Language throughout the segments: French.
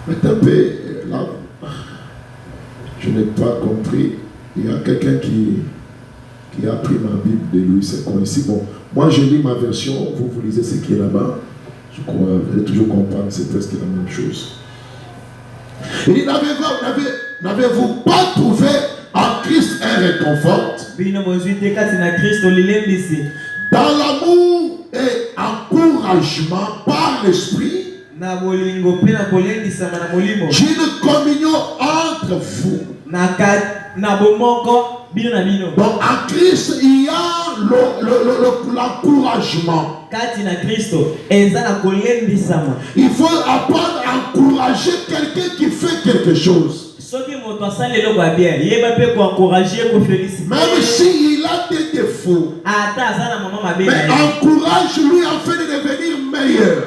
Mais tapez là, je n'ai pas compris. Il y a quelqu'un qui a pris ma Bible de Louis II ici. Bon, moi je lis ma version, vous lisez ce qui est là-bas. Je crois, vous allez toujours comprendre, c'est presque la même chose. Il dit, n'avez-vous pas trouvé en Christ un réconfort dans l'amour et encouragement par l'esprit? J'ai une communion entre vous. Donc en Christ, il y a l'encouragement. Il faut apprendre à encourager quelqu'un qui fait quelque chose. Même s'il a des défauts, mais encourage-lui afin de devenir meilleur.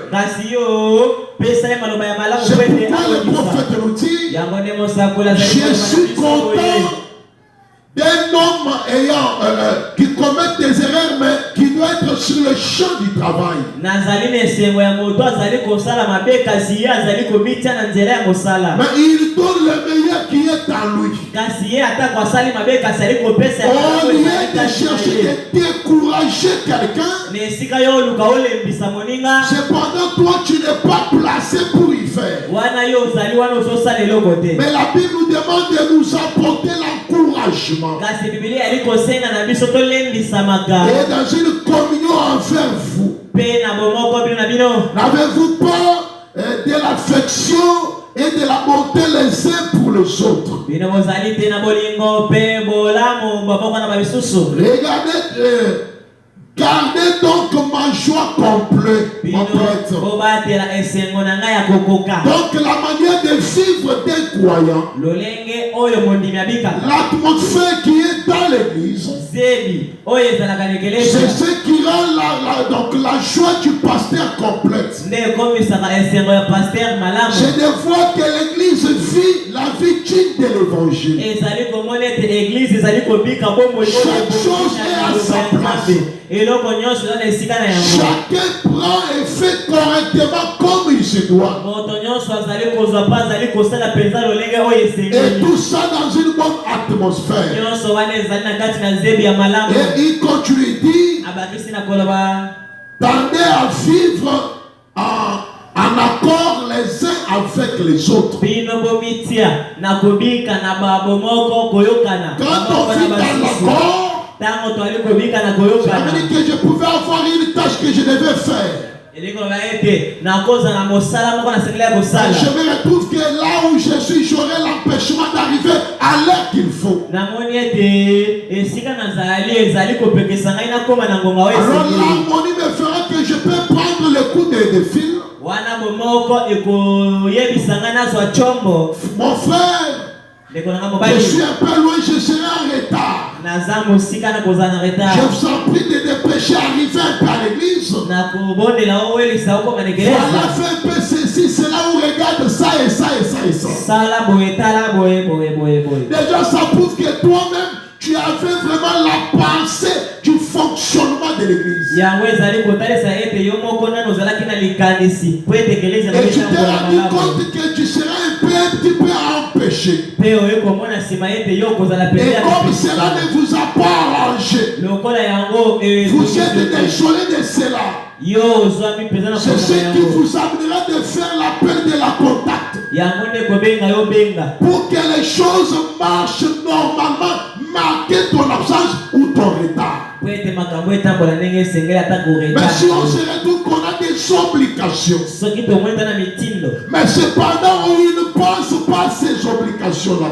C'est pourquoi le prophète nous dit, je suis content d'un homme qui commet des erreurs, mais qui doit être sur le champ du travail. Mais il donne le meilleur qui est en lui. Au lieu de chercher de décourager quelqu'un, cependant toi tu n'es pas placé pour y faire. Mais la Bible nous demande de nous apporter l'encouragement. Et dans une communion envers vous, n'avez-vous pas de l'affection et de la bonté les uns pour les autres? Regardez, gardez donc ma joie complète. Donc la manière de vivre des croyants, l'atmosphère qui est dans l'église, c'est ce qui rend donc la joie du pasteur complète. C'est de voir que l'église vit la vie digne de l'évangile. Chaque chose est à sa place. Chacun prend et fait correctement comme il se doit. Et tout ça dans une bonne atmosphère. Et il continue, dit, tendez à vivre en accord les uns avec les autres. Quand on vit dans l'accord, ça veut dire que je pouvais avoir une tâche que je devais faire. Je me retrouve que là où je suis, j'aurai l'empêchement d'arriver à l'heure qu'il faut. Alors l'harmonie me fera que je peux prendre le coup de fil. Mon frère, je suis un peu loin, je serai en retard. Je vous en prie de dépêcher, arriver un peu à l'église. Voilà, fais un peu ceci, c'est là où regarde ça et ça et ça et ça. Déjà, ça prouve que toi-même, tu avais vraiment la pensée du fonctionnement de l'église. Et tu t'es rendu compte que tu seras un petit peu empêché. Et comme cela ne vous a pas arrangé, vous êtes désolé de cela. C'est ce qui vous amènera de faire l'appel de la contact. Pour que les choses marchent normalement, marquez ton absence ou ton retard. Mais si on se retrouve qu'on a des obligations, mais cependant on ne pense pas à ces obligations-là,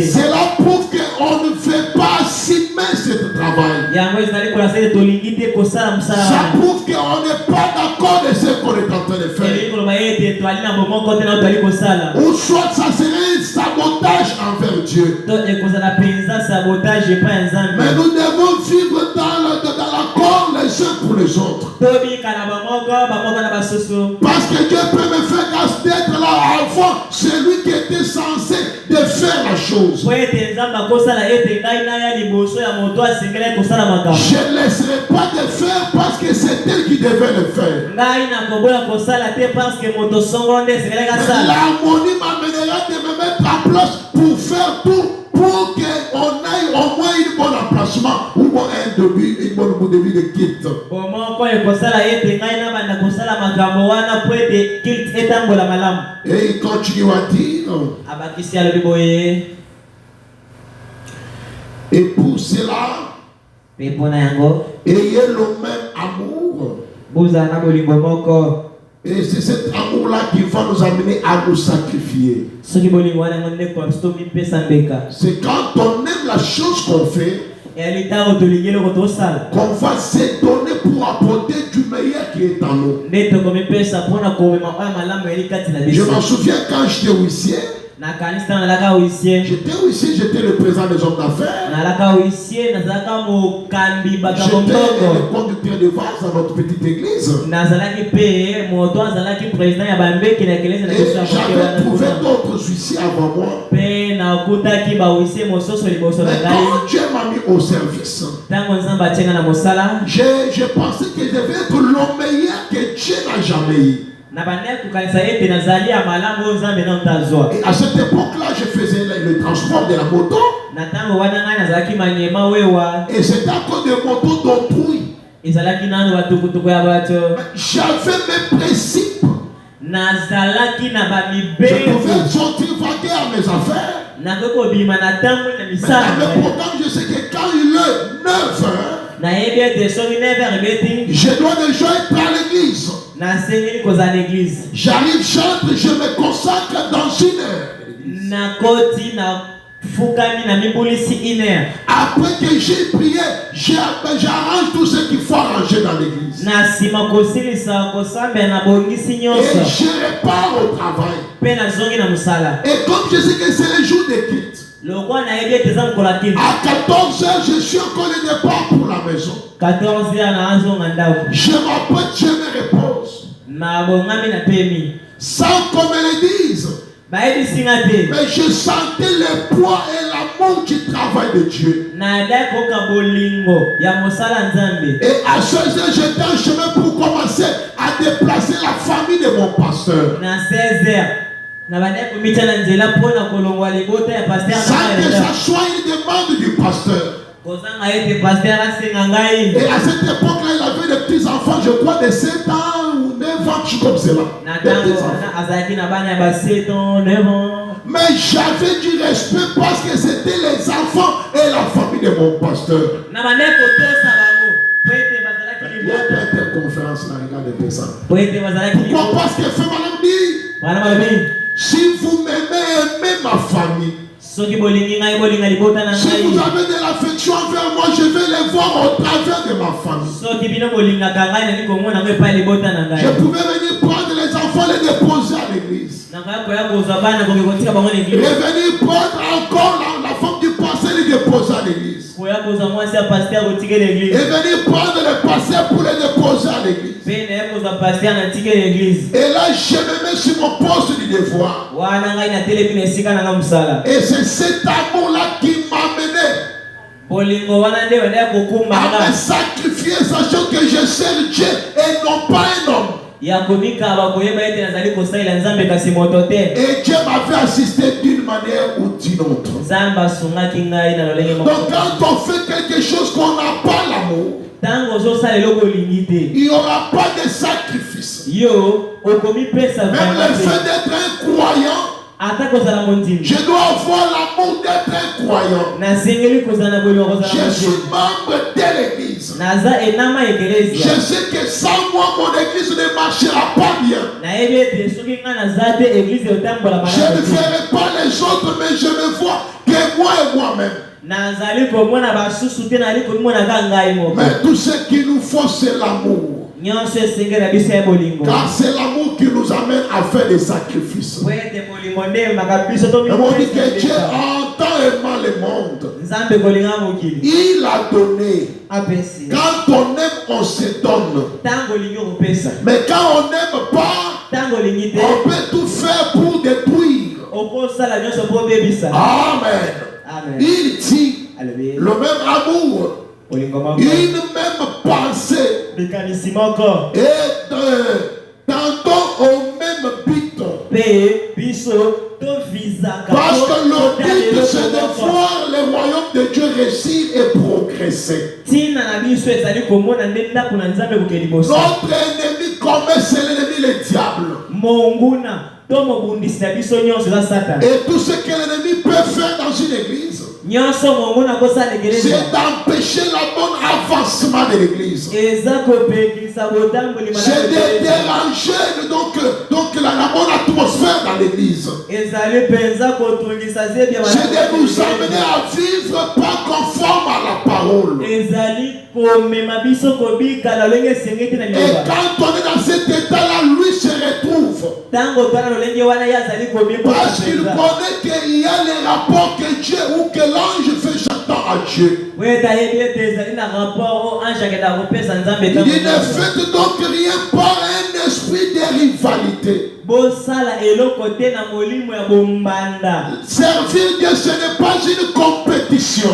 cela prouve qu'on ne fait pas assumer ce travail. Ça prouve qu'on n'est pas d'accord de ce qu'on est en train de faire. Ou soit ça serait un sabotage envers Dieu. Mais nous devons vivre dans l'accord les uns pour les autres. Parce que Dieu peut me faire grâce d'être là avant celui qui était censé de faire la chose. Je ne laisserai pas de faire parce que c'est elle qui devait le faire. L'harmonie m'amènera de me mettre en place pour faire tout, pour qu'on aille au moins une bonne emplacement ou un début, une bonne début de quitte. Et il continue à dire, et pour cela, ayez le même amour. Et c'est cet amour-là qui va nous amener à nous sacrifier. C'est quand on aime la chose qu'on fait, qu'on va se donner pour apporter du meilleur qui est en nous. Je m'en souviens quand j'étais huissier. J'étais huissier, j'étais le président des hommes d'affaires. J'étais le conducteur de vase dans notre petite église. Et j'avais trouvé d'autres huissiers avant moi. Mais quand Dieu m'a mis au service, je pensais que je devais être le meilleur que Dieu n'a jamais eu. Et à cette époque-là, je faisais le transport de la moto. Et c'était à cause de motos d'autrui. J'avais mes principes. Je pouvais sortir vaguer à mes affaires. Mais pourtant, je sais que quand il est 9 heures, je dois déjà être à l'église. J'arrive, chante, je me consacre dans une heure. Après que j'ai prié, j'arrange tout ce qu'il faut arranger dans l'église. Et je repars au travail. Et comme je sais que c'est le jour de quitte, à 14 heures, je suis encore le départ pour la maison. Je m'apprête, je me repose. Sans qu'on me le dise. Mais je sentais le poids et l'amour du travail de Dieu. Et à 16 heures, j'étais en chemin pour commencer à déplacer la famille de mon pasteur. Sans que ça soit une demande du pasteur. Et à cette époque-là, il avait des petits-enfants, je crois, de 7 ans ou 9 ans, comme cela. Mais j'avais du respect parce que c'était les enfants et la famille de mon pasteur. Il y a une conférence là, regardez ça. Pourquoi? Parce que Madame dit, si vous m'aimez, aimez ma famille. Si vous avez de l'affection envers moi, je vais les voir au travers de ma famille. Je pouvais venir prendre les enfants et les déposer à l'église. Et venir prendre encore la femme du pasteur et les déposer à l'église. Et venir prendre le pasteur pour les déposer à l'église. Et là, je me mets sur mon poste du devoir. Et c'est cet amour-là qui m'a mené à me sacrifier, sachant que je sers Dieu et non pas un homme. Et Dieu m'avait assisté d'une manière ou d'une autre. Donc quand on fait quelque chose qu'on n'a pas l'amour, il n'y aura pas de sacrifice. Même le fait d'être un croyant, je dois avoir l'amour d'être un croyant. Je suis membre de l'église. Je sais que sans moi, mon église ne marchera pas bien. Je ne ferai pas les autres, mais je me vois que moi et moi-même. Mais tout ce qu'il nous faut, c'est l'amour. Car c'est l'amour qui nous amène à faire des sacrifices. Et on dit que Dieu en tant aimant le monde, il a donné. Quand on aime, on se donne. donne. Mais quand on n'aime pas, on peut tout faire pour détruire. Amen. Il dit le même amour, une même pensée et tantôt au même but. Parce que le but c'est de voir le royaume de Dieu réussir et progresser. Notre ennemi commun c'est l'ennemi le diable. Et tout ce que l'ennemi peut faire dans une église, c'est d'empêcher le bon avancement de l'église. C'est de déranger donc la bonne atmosphère dans l'église. C'est de nous amener à vivre pas conforme à la parole. Et quand on est dans cet état-là, lui se retrouve. Parce qu'il connaît qu'il y a les rapports que Dieu ou que l'ange fait chanter à Dieu. Il ne fait donc rien par un esprit de rivalité. Servir Dieu, ce n'est pas une compétition.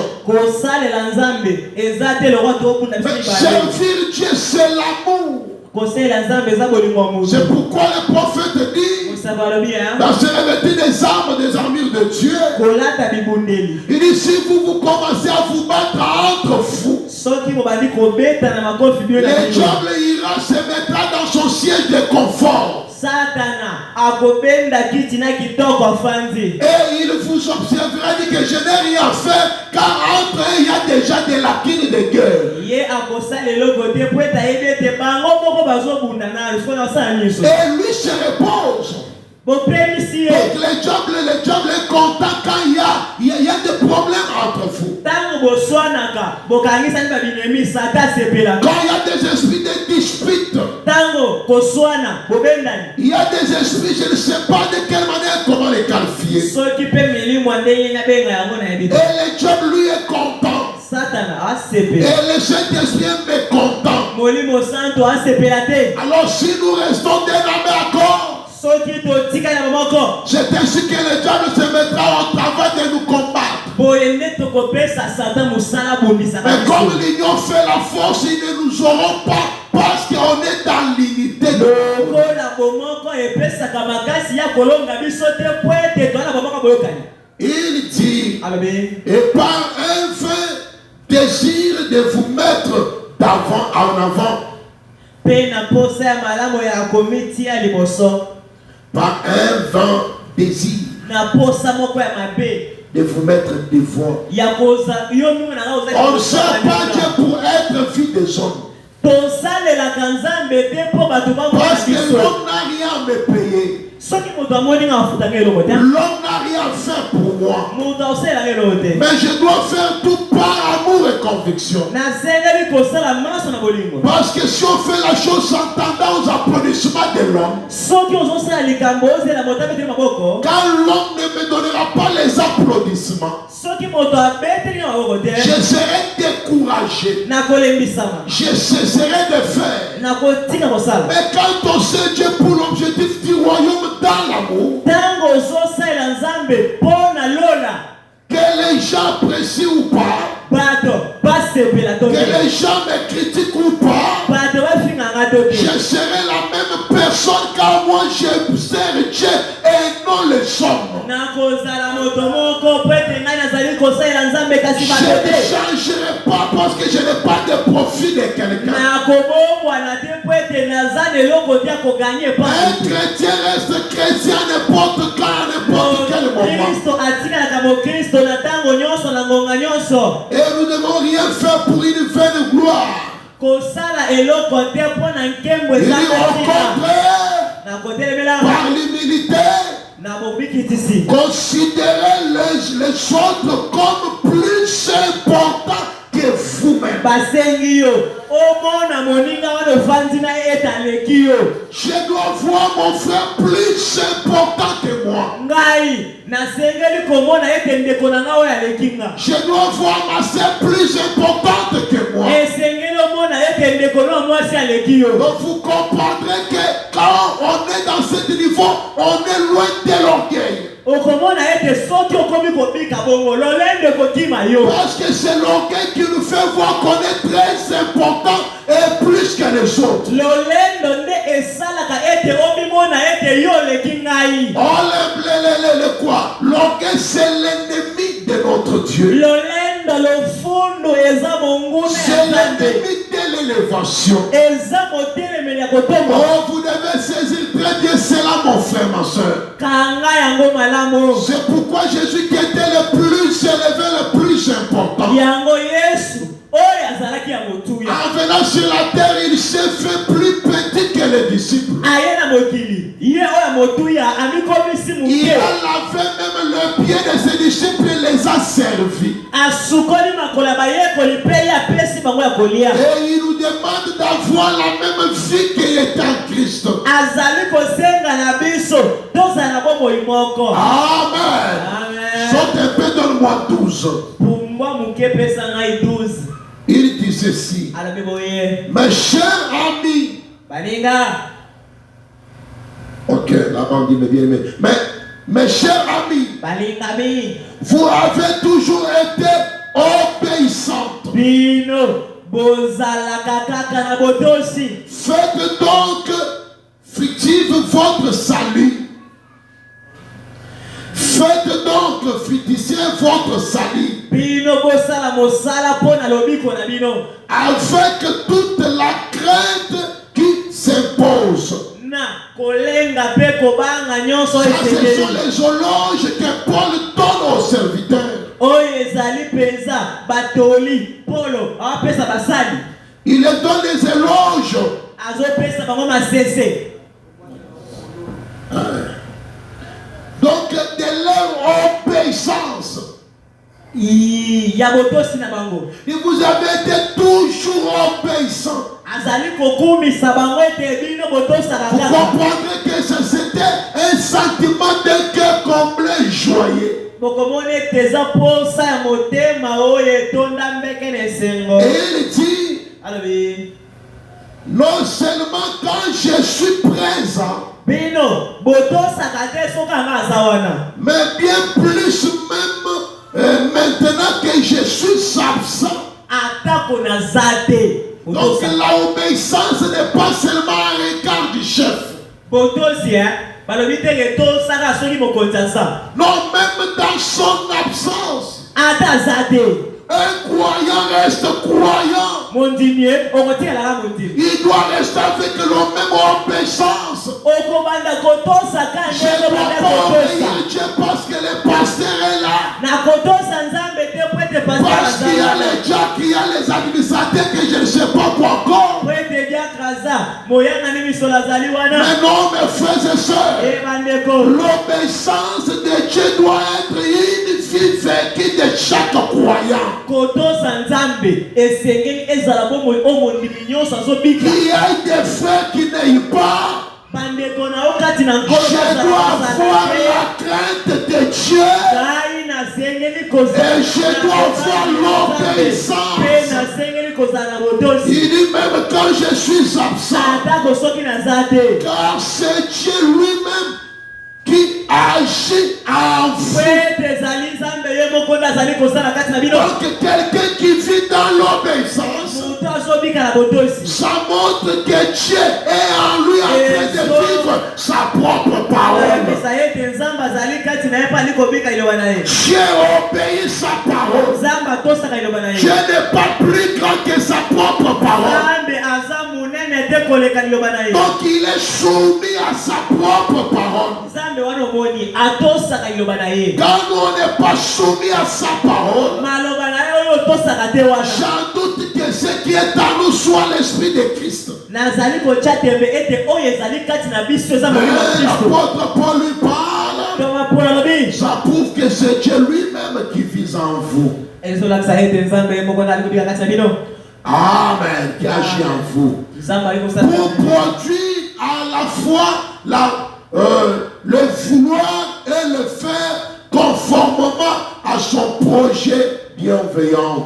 Mais servir Dieu, c'est l'amour. C'est pourquoi le prophète dit dans ce revêtir des armes, des armures de Dieu, il dit si vous commencez à vous battre entre fous, le diable ira se mettra dans son siège de confort. Et il vous observera dit que je n'ai rien fait car entre eux il y a déjà des lacunes de guerre. Et lui se repose. Donc le diable est content quand il y a des problèmes entre vous. Quand il y a des esprits de dispute, il y a des esprits, je ne sais pas de quelle manière comment les qualifier. Et le diable lui est content. Et le Saint-Esprit est mécontent. Alors si nous restons dénommés à corps, c'est ainsi que le diable se mettra au travail de nous combattre. Mais comme l'union fait la force, ils ne nous auront pas parce qu'on est dans l'unité de il dit, et par un vain désir de vous mettre en avant, par un vain désir de vous mettre devant. On ne sert pas Dieu pour être fils des hommes. Parce que l'homme n'a rien à me payer. L'homme n'a rien fait pour moi. Mais je dois faire tout par amour et conviction. Parce que si on fait la chose s'entendant aux applaudissements de l'homme, quand l'homme ne me donnera pas les applaudissements, je serai découragé. Je cesserai de faire. Mais quand on sait Dieu pour l'objectif du royaume dans l'amour, que les gens apprécient ou pas, que les gens me critiquent ou pas, je serai la même personne car moi je sers Dieu et non les hommes. Je ne changerai pas parce que je n'ai pas de profit de quelqu'un. Un chrétien reste chrétien n'importe quand, n'importe quel moment. Et nous ne devons rien faire pour une vaine gloire. Il dit au contraire, par l'humilité, considérez les autres comme plus importants que vous-même. Je dois voir mon frère plus important que moi. Je dois voir ma soeur plus importante que moi. Donc vous comprendrez que quand on est dans ce niveau, on est loin de l'orgueil. Parce que c'est l'orgueil qui nous fait voir qu'on est très important et plus que les autres. Quoi? L'orgueil, c'est l'ennemi de notre Dieu. C'est l'ennemi de l'élévation. Oh, vous devez saisir très bien cela, mon frère, ma soeur. C'est pourquoi Jésus qui était le plus élevé, le plus important. En venant sur la terre, il s'est fait plus petit que les disciples. Il a lavé même le pied de ses disciples et les a servis. Et il nous demande d'avoir la même vie qu'il est en Christ. Amen. Saute un peu, donne-moi 12. Il dit ceci. Mes chers amis. Ok, là-bas on dit mes bien-aimés. Mais mes chers amis, vous avez toujours été obéissantes. Faites donc fructif votre salut. Faites donc fructifier votre salut. Avec toute la crainte qui s'impose. Ça, ce sont les éloges que Paul donne aux serviteurs. Il leur donne des éloges. Donc, de leur obéissance. Et vous avez été toujours obéissant. Vous comprendrez que c'était un sentiment de cœur comblé, joyeux. Et il dit, non seulement quand je suis présent, mais bien plus même maintenant que je suis absent. Donc l'obéissance n'est pas seulement un regard du chef. Non, même dans son absence. Un croyant reste croyant. Il doit rester avec la même obéissance. Je ne dois pas obéir Dieu parce que le pasteur est là. Parce qu'il y a les gens, qu'il y a les administrateurs que je ne sais pas quoi encore. Mais non, mes frères et sœurs, l'obéissance de Dieu doit être une vie vécue de chaque croyant. Il y a des frères qui n'aiment pas. Je dois avoir la crainte de Dieu. Et je dois avoir l'obéissance. Il dit même quand je suis absent. Car c'est Dieu lui-même qui agit en vous. Donc quelqu'un qui vit dans l'obéissance, ça montre que Dieu est en lui en train de vivre sa propre parole. Dieu obéit sa parole. Dieu n'est pas plus grand que sa propre parole. Donc il est soumis à sa propre parole. Quand on n'est pas soumis à sa parole, j'en doute que ce qui est en nous soit l'esprit de Christ. L'apôtre Paul lui parle. Ça prouve que c'est Dieu lui-même qui vit en vous. Amen, qui agit en vous. Pour produire à la fois le vouloir et le faire conformément à son projet bienveillant.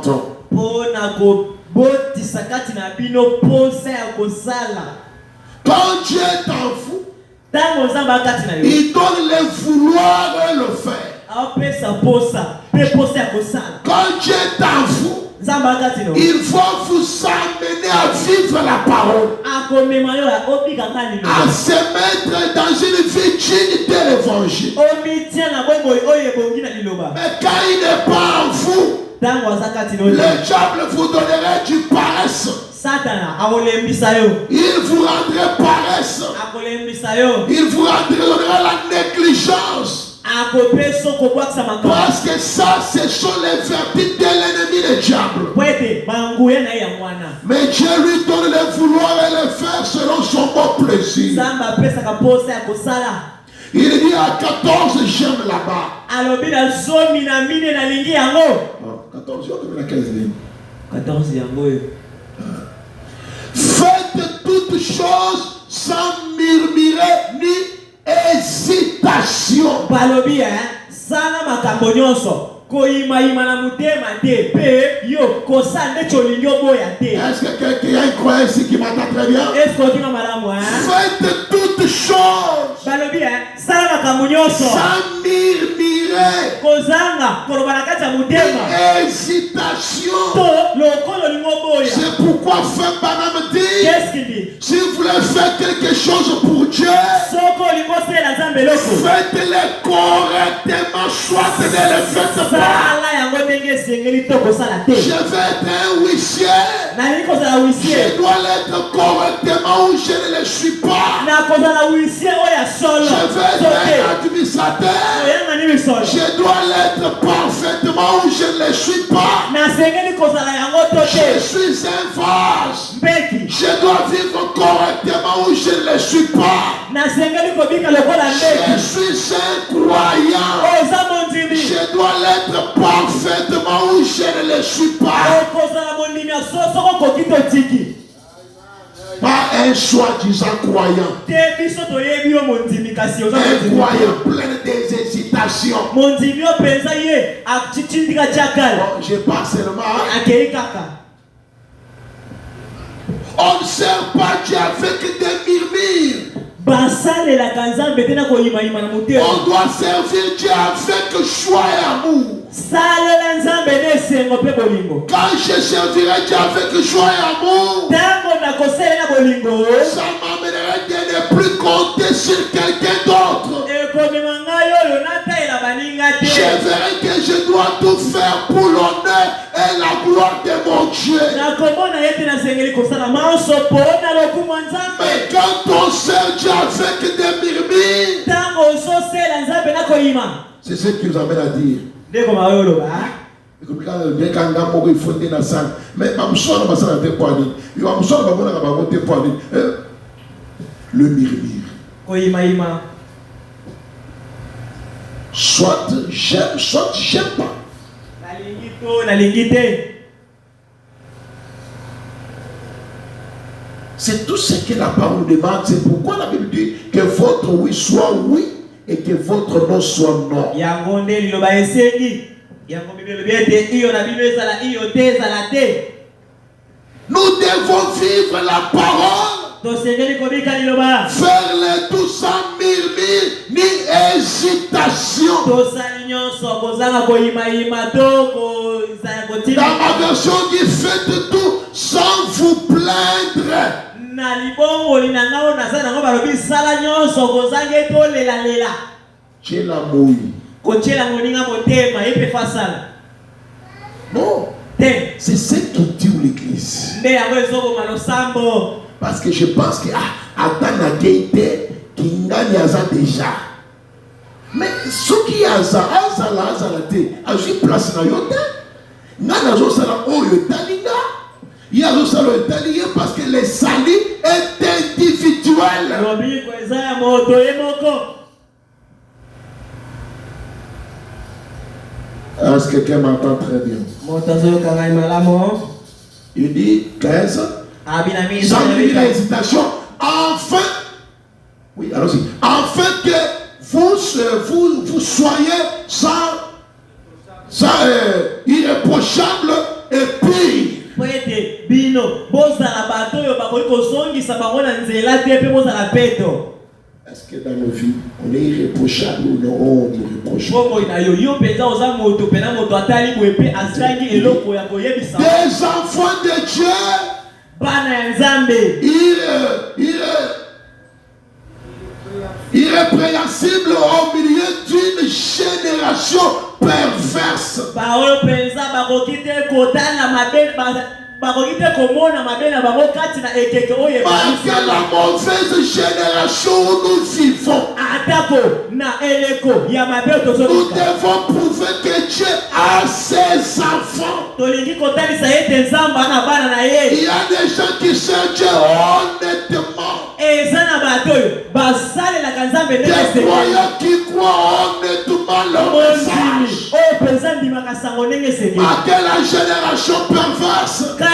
Quand Dieu t'envoie, il donne le vouloir et le faire. Quand Dieu t'envoie, il va vous amener à vivre la parole, à se mettre dans une vie digne de l'évangile. Mais quand il n'est pas en vous, le diable vous donnerait du paresse. Il vous rendrait paresse. Il vous donnerait la négligence. Parce que ça, ce sont les vertus de l'ennemi, le diable. Mais Dieu lui donne le vouloir et le faire selon son bon plaisir. Il dit à 14, j'aime là-bas. 14, faites toutes choses sans murmurer ni hésitation. Est-ce que quelqu'un a une croyance ici qui m'entend très bien? Faites toutes choses sans murmurer, hésitation. C'est pourquoi Frère Branham dit, si vous voulez faire quelque chose pour Dieu, faites-le correctement, soit de le faire pas. Je vais être un huissier. Je dois l'être correctement ou je ne le suis pas. Je vais être un administrateur. Je dois l'être parfaitement ou je ne le suis pas. Je suis un vase. Je dois vivre correctement ou je ne le suis pas. Je suis un croyant. Je dois l'être parfaitement ou je ne le suis pas. Pas un soi-disant croyant. Un croyant plein d'hésitations. Je parle seulement. On ne sert pas Dieu avec des murmures. On doit servir Dieu avec joie et amour. Quand je servirai Dieu avec joie et amour, ça m'amènerait de ne plus compter sur quelqu'un d'autre. Je verrai que je dois tout faire pour l'honneur et la gloire de mon Dieu. Mais quand on sert Dieu avec des murmures, c'est ce qui nous amène à dire. Mais le murmure. Soit j'aime, soit j'aime pas. C'est tout ce que la parole demande. C'est pourquoi la Bible dit que votre oui soit oui et que votre non soit non. Nous devons vivre la parole. Faire le tout sans murmure ni hésitation. Dans ma version dit faites tout sans vous plaindre. Non, c'est ce qui tue l'église. Parce que je pense que Adam a été qui gagne déjà. Mais ce qui a ça, a eu place dans yote. Nana zo sala o yotalinga. Il a zo sala yotalinga parce que le salut est individuel. Est-ce que quelqu'un m'entend très bien? Il dit 15. Sans hésitation, enfin, oui, allons-y, afin que vous soyez sans irréprochable et pur. Est-ce que dans nos vies, on est irréprochable ou non? On nous reproche. Des enfants de Dieu, irrépréhensible au milieu d'une génération perverse. Malgré la mauvaise génération où nous vivons, nous devons prouver que Dieu a ses enfants. Il y a des gens qui cherchent Dieu honnêtement. Des croyants qui croient honnêtement leur message. Malgré la génération perverse parmi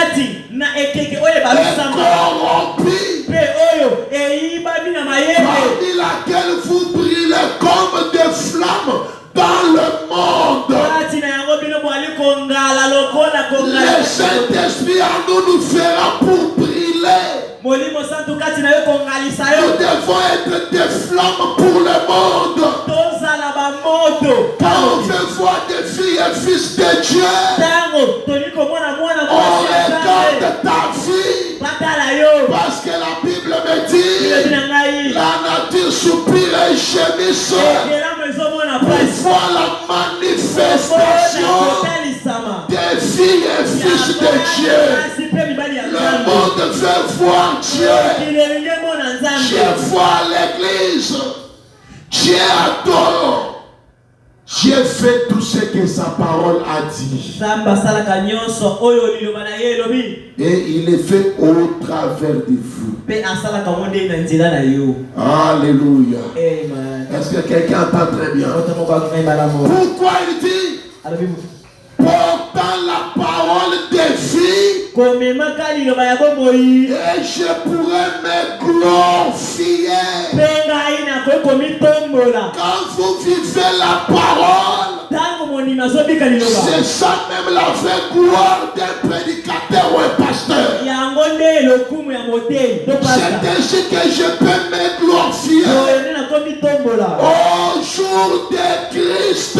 laquelle vous brillez comme des flammes dans le monde. Le Saint-Esprit en nous fera pour briller. Nous devons être des flammes pour le monde. Quand on veut voir des filles et fils de Dieu, on regarde ta vie. Parce que la Bible me dit, la nature soupire et gémisse pour voir la manifestation des filles et fils de Dieu. Le monde veut voir Dieu. Dieu voit l'église. Dieu adore. Dieu fait tout ce que sa parole a dit. Et il est fait au travers de vous. Alléluia. Est-ce que quelqu'un entend très bien? Pourquoi il dit portant la parole des filles, et je pourrais me glorifier. Quand vous vivez la parole, c'est ça même la vraie gloire d'un prédicateur ou un pasteur. C'est ainsi que je peux me glorifier au jour de Christ.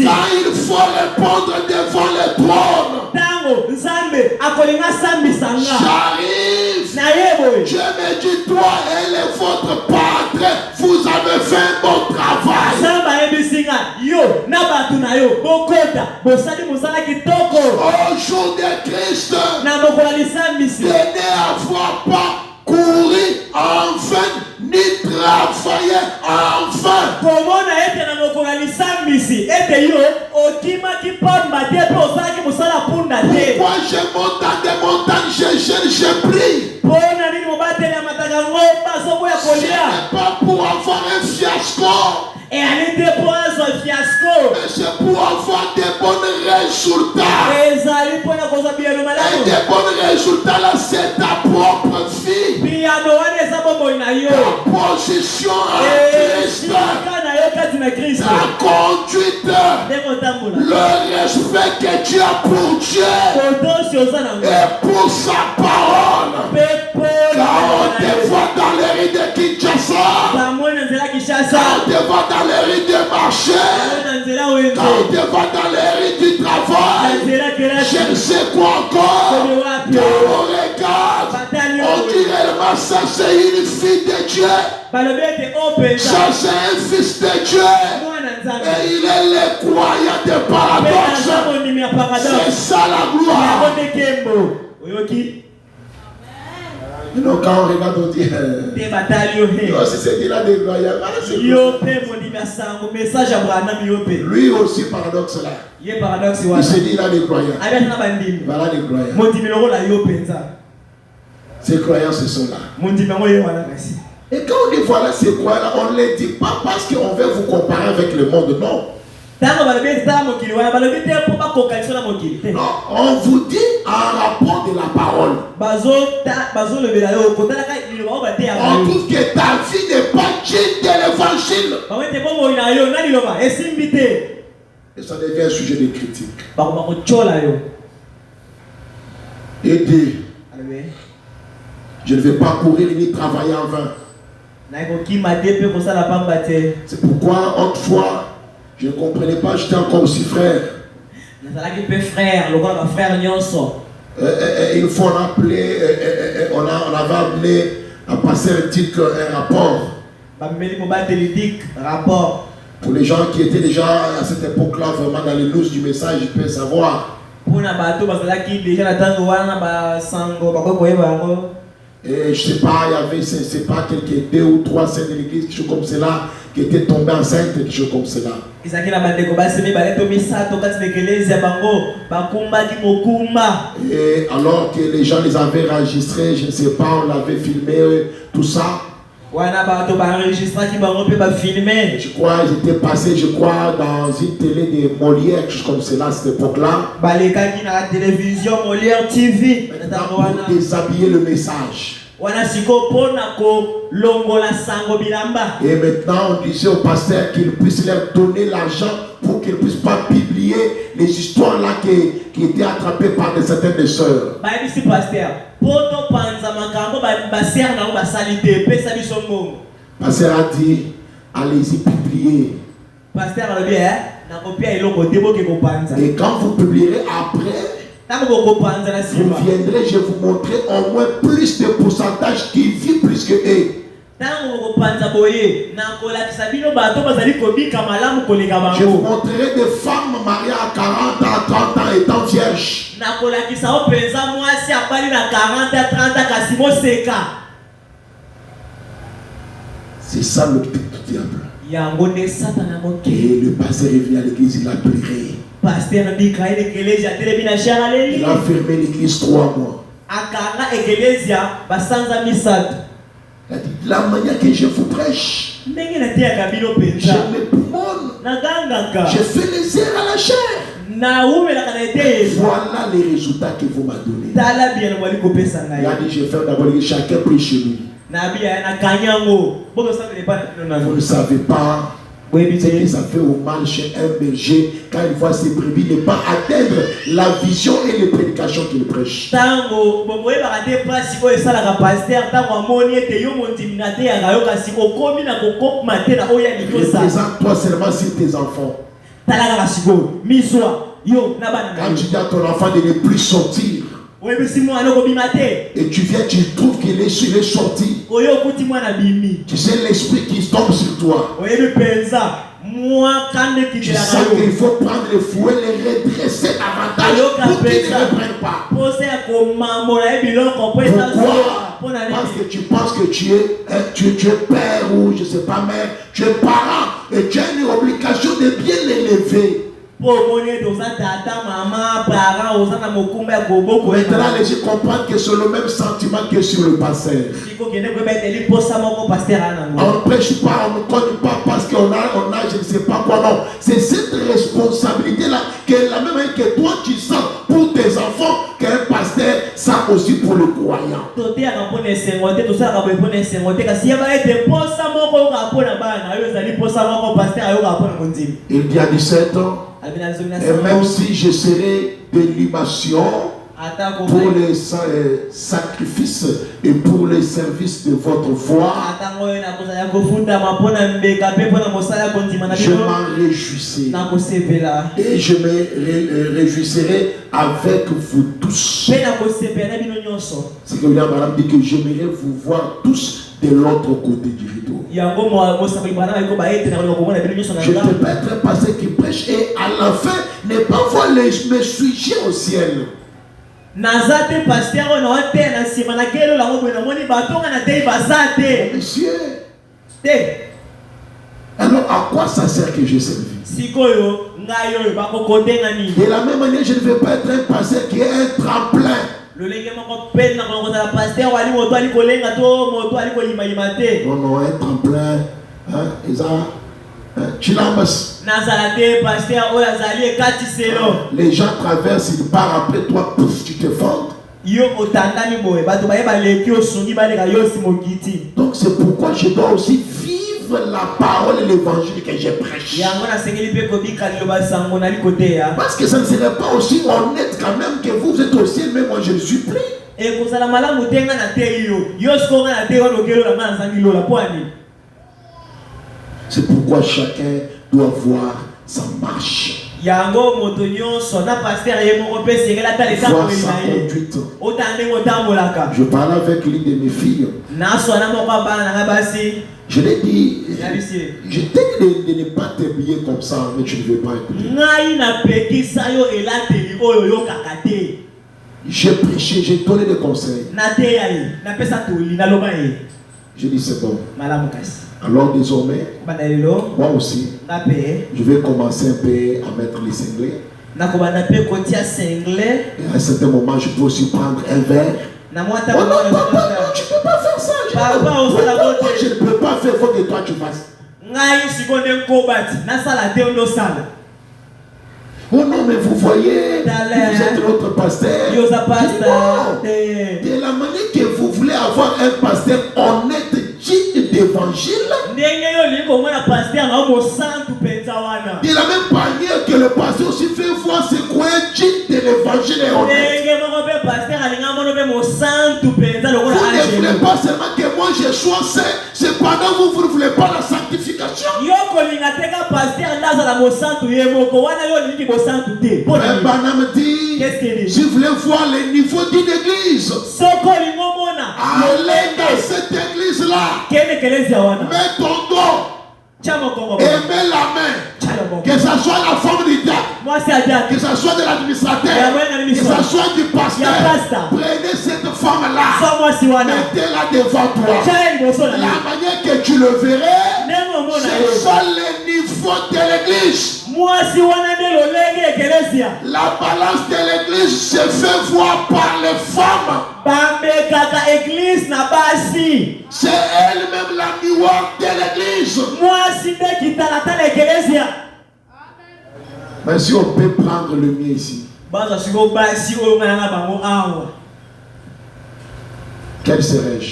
Quand il faut répondre devant le trône, j'arrive. Je me dis, toi et votre Pâtre, vous avez fait un bon travail. Au jour de Christ, ne avoir pas courir en vain, ni travailler en vain. Pourquoi je monte dans des montagnes, je gêne, je prie? Ce n'est pas pour avoir un fiasco. Mais c'est pour avoir des bons résultats. Et des bons résultats là, c'est ta propre vie. Ta position en Christ. Ta conduite. Le respect que tu as pour Dieu. Et pour sa parole. Quand on te voit dans les rues de Kinshasa. Quand on te voit dans les rues de marché. Quand on te voit dans les rues du travail. Je ne sais quoi encore. Quand on regarde, on dirait ça c'est une fille de Dieu. Ça c'est un fils de Dieu. Et il est le croyant de paradoxe. C'est ça la gloire. Non, quand on regarde, on dit si c'est qu'il a des croyants. Lui aussi, paradoxe là. Il se dit il a des croyants. Voilà des croyants. Ces croyants, ce sont là. Et quand on dit voilà ces croyants, on ne les dit pas parce qu'on veut vous comparer avec le monde, non. Non, on vous dit en rapport de la parole. On trouve que ta vie n'est pas digne de l'évangile. Et ça devient un sujet de critique. Aider. Je ne vais pas courir ni travailler en vain. C'est pourquoi autrefois, je ne comprenais pas, j'étais encore aussi frère. Une fois on avait appelé à passer un rapport. Pour les gens qui étaient déjà à cette époque-là, vraiment dans les news du message, ils peuvent savoir. Et je sais pas, il y avait, c'est pas quelques 2 ou 3 saints de l'église, quelque chose comme cela, qui étaient tombés enceintes, quelque chose comme cela. Et alors que les gens les avaient enregistrés, je ne sais pas, on l'avait filmé, tout ça. Je crois qu'ils étaient passés, dans une télé de Molière, quelque chose comme cela à cette époque-là. Pour déshabiller le message. Et maintenant on disait au pasteur qu'il puisse leur donner l'argent pour qu'ils ne puissent pas publier les histoires là qui étaient attrapées par certaines sœurs. Pasteur a dit, allez-y publier. Et quand vous publierez après, vous viendrez, je vais vous montrer au moins plus de pourcentage qui vit plus que eux. Je vous montrerai des femmes mariées à 40 ans, 30 ans étant vierges. C'est ça le but du diable. Et le pasteur est venu à l'église, il a pleuré. Il a fermé l'église 3 mois. Il a dit, la manière que je vous prêche, je m'époumonne, je fais les airs à la chair. Voilà les résultats que vous m'avez donnés. Il a dit, je vais faire d'abord que chacun prie chez lui. Vous ne savez pas ce que ça fait au mal chez un berger quand il voit ses brebis ne pas atteindre la vision et les prédications qu'il prêche. Représente-toi seulement sur tes enfants. Quand tu dis à ton enfant de ne plus sortir, et tu viens, tu trouves qu'il est sorti. Tu sais l'esprit qui tombe sur toi. Tu sais qu'il faut prendre les fouets, les redresser davantage pour qu'ils ne reprennent pas. Pourquoi? Parce que tu penses que tu es père ou je ne sais pas mère, tu es parent et tu as une obligation de bien l'élever. Maintenant les gens comprennent que c'est le même sentiment que sur le pasteur. On ne prêche pas, on ne connaît pas parce qu'on a je ne sais pas quoi, non. C'est cette responsabilité là que la même que toi tu sens pour tes enfants qu'un pasteur sent aussi pour le croyant. Il y a 17 ans. Et même si je serai de libation pour les sacrifices et pour les services de votre foi, je m'en réjouissais. Et je me réjouisserai avec vous tous. C'est que William Branham dit que j'aimerais vous voir tous de l'autre côté du rideau. Je ne peux pas être un pasteur qui prêche et à la fin ne pas voir mes sujets au ciel. Monsieur, alors à quoi ça sert que je serve? De la même manière, je ne veux pas être un pasteur qui est un tremplin. Non, non, un tremplin, les gens traversent, ils partent après toi, pouf, tu te fondes. Donc c'est pourquoi je dois aussi vivre vivre la parole et l'évangile que j'ai prêché. Parce que ça ne serait pas aussi honnête quand même que vous êtes au ciel, mais moi je suis pris. C'est pourquoi chacun doit voir sa marche. Voir sa conduite. Je parlais avec l'une de mes filles. Je l'ai dit, je t'ai dit de ne pas t'habiller comme ça, mais tu ne veux pas écouter. J'ai prêché, j'ai donné des conseils. J'ai dit c'est bon. Alors désormais, moi aussi, je vais commencer un peu à mettre les cinglés. Et à un certain moment, je peux aussi prendre un verre. Oh non, papa, non, tu ne peux pas faire ça. Je ne peux pas faire, il faut que toi tu fasses. Oh non, mais vous voyez, vous êtes notre pasteur. Non, de la manière que vous voulez avoir un pasteur honnête, digne d'évangile, de la même manière que le pasteur aussi fait voir ce quoi digne de l'évangile est honnête. Vous ne voulez pas seulement que moi je sois saint, cependant vous ne voulez pas la sanctification. Frère Branham dit, si vous voulez voir le niveau d'une église, allez dans cette église-là, mets ton dos, et mets la main, que ce soit la forme du diable, que ce soit de l'administrateur, que ce soit du pasteur, prenez cette femme-là, mettez-la devant toi. La manière que tu le verrais, c'est ça le niveau de l'église. La balance de l'église se fait voir par les femmes. C'est elle-même la miroir de l'église. Mais si on peut prendre le mien ici, quel serais-je?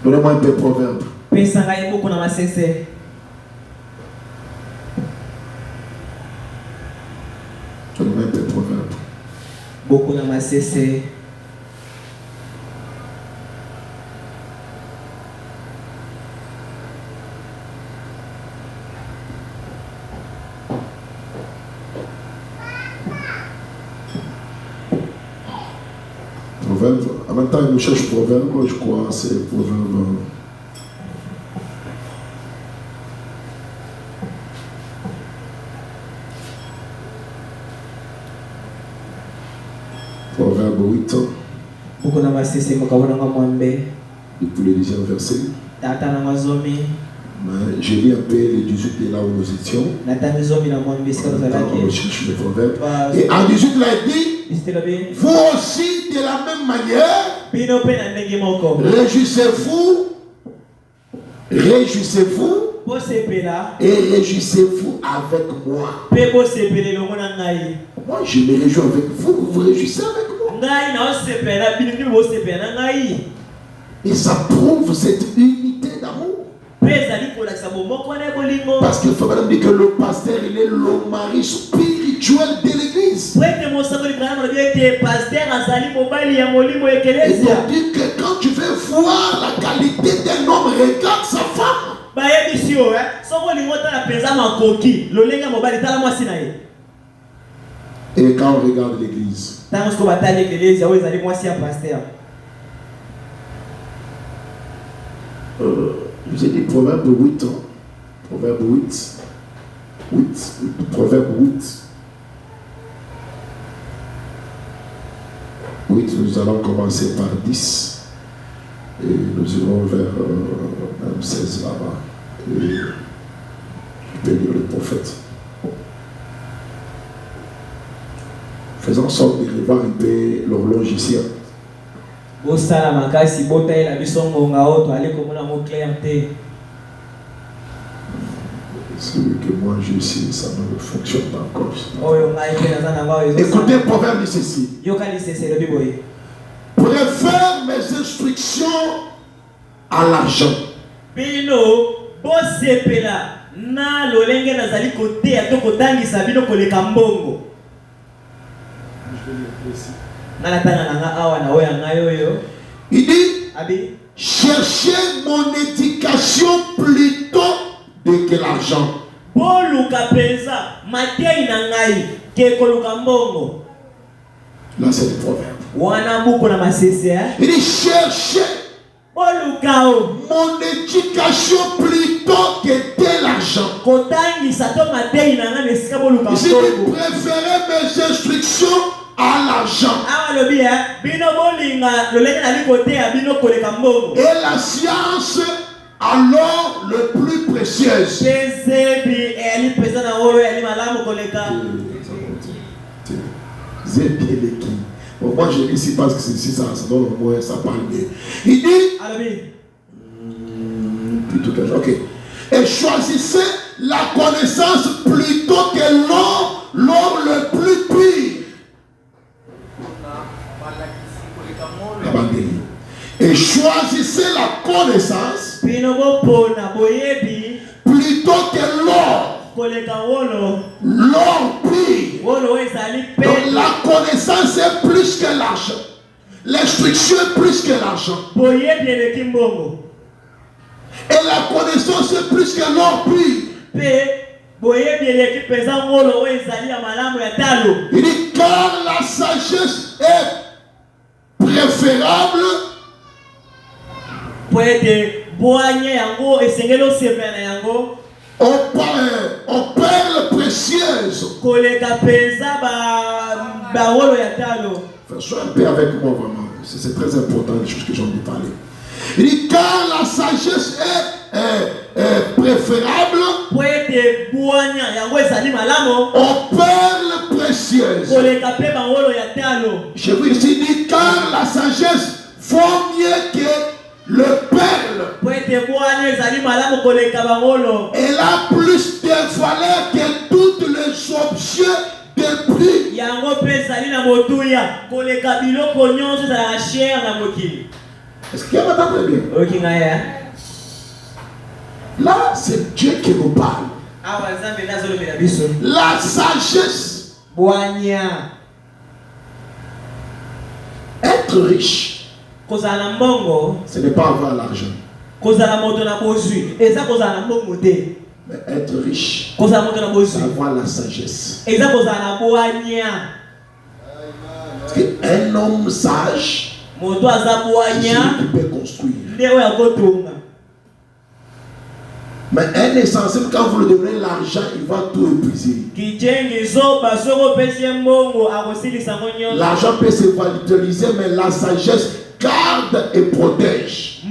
Donnez-moi un peu de proverbe. Donnez-moi un peu de proverbe. Proverbe. En même temps, il nous cherche proverbe, je crois, c'est proverbe. Proverbe 8. Depuis le 10e verset. Je lis un peu les 18 de là où nous étions. On cherche le proverbe. Et en 18 là, il dit, vous aussi de la même manière, réjouissez-vous, réjouissez-vous, et réjouissez-vous avec moi. Moi je me réjouis avec vous, vous vous réjouissez avec moi. Et ça prouve cette unité d'amour. Parce qu'il faut dire que le pasteur il est le mari spirituel de l'église. Et donc dire que quand tu veux voir la qualité d'un homme, regarde sa femme. Et quand on regarde l'église, je vous ai dit Proverbe 8 ans. Proverbe 8. Proverbe 8. 8, nous allons commencer par 10. Et nous irons vers même 16 là-bas. Et je peux lire le prophète. Faisons en sorte de revoir un peu l'horloge ici. Celui que moi je sais, ça ne fonctionne pas encore. Écoutez le proverbe de ceci. préfère mes instructions à l'argent. Bino, bosepela na lolenge nazali kote atoko tangisa bino koleka mbongo. Il dit, cherchez mon éducation plutôt que l'argent. Là, c'est le proverbe. Il dit, cherchez mon éducation plutôt que l'argent. Il dit, préférez mes instructions à l'argent. Et la science alors le plus précieuse. Moi je dis ici parce que c'est ça donne au moins ça parle bien. Il dit plutôt que ok. Et choisissez la connaissance plutôt que l'or le plus pur. Et choisissez la connaissance plutôt que l'or. L'or pur. Donc la connaissance est plus que l'argent. L'instruction est plus que l'argent. Et la connaissance est plus que l'or pur. Il dit car la sagesse est préférable aux perles précieuses. Sois un peu avec moi vraiment. C'est très important les choses que j'ai envie de parler. Il dit car la sagesse est préférable aux perles précieuses. Je vous dis car la sagesse vaut mieux que le perle. Elle a plus de valeur que toutes les objets de prix. Est-ce qu'il y a maintenant très bien? Là, c'est Dieu qui nous parle. La sagesse. Être riche, ce n'est pas avoir l'argent. Mais être riche, c'est avoir la sagesse. Parce qu'un homme sage, c'est celui qui peut construire. Mais un essentiel, quand vous lui donnez l'argent, il va tout épuiser. L'argent peut se valoriser, mais la sagesse garde et protège.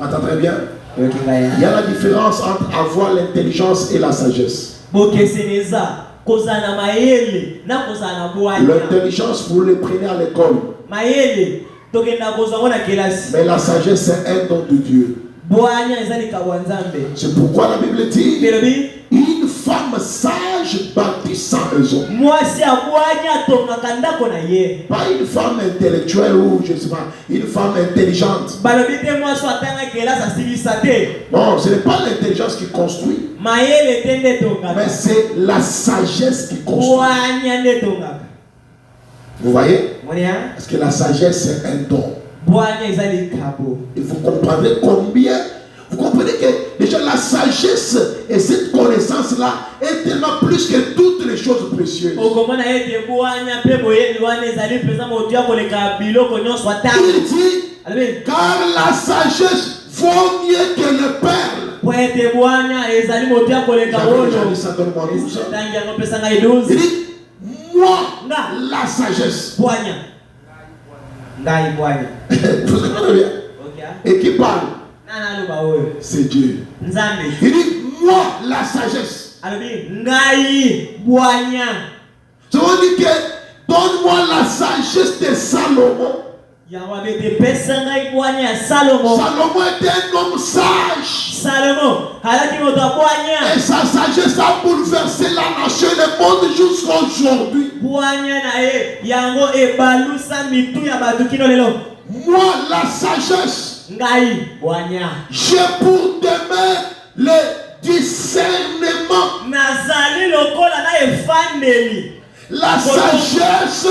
Attends très bien. Il y a la différence entre avoir l'intelligence et la sagesse. L'intelligence, vous le prenez à l'école. Mais la sagesse, c'est un don de Dieu. C'est pourquoi la Bible dit une femme sage bâtissant un homme. Pas une femme intellectuelle ou je ne sais pas, une femme intelligente. Non, ce n'est pas l'intelligence qui construit, mais c'est la sagesse qui construit. Vous voyez? Parce que la sagesse c'est un don. Et vous comprendrez combien. Vous comprenez que déjà la sagesse et cette connaissance-là est tellement plus que toutes les choses précieuses. Il dit car la sagesse vaut mieux que le perle. Il dit moi la sagesse. Vous comprenez bien? Et qui parle? C'est Dieu. Il dit moi la sagesse. Ça veut dire que donne-moi la sagesse de Salomon. Salomon était un homme sage. Et sa sagesse a bouleversé la nation et le monde jusqu'à aujourd'hui. Moi, la sagesse, j'ai pour demain le discernement. La sagesse,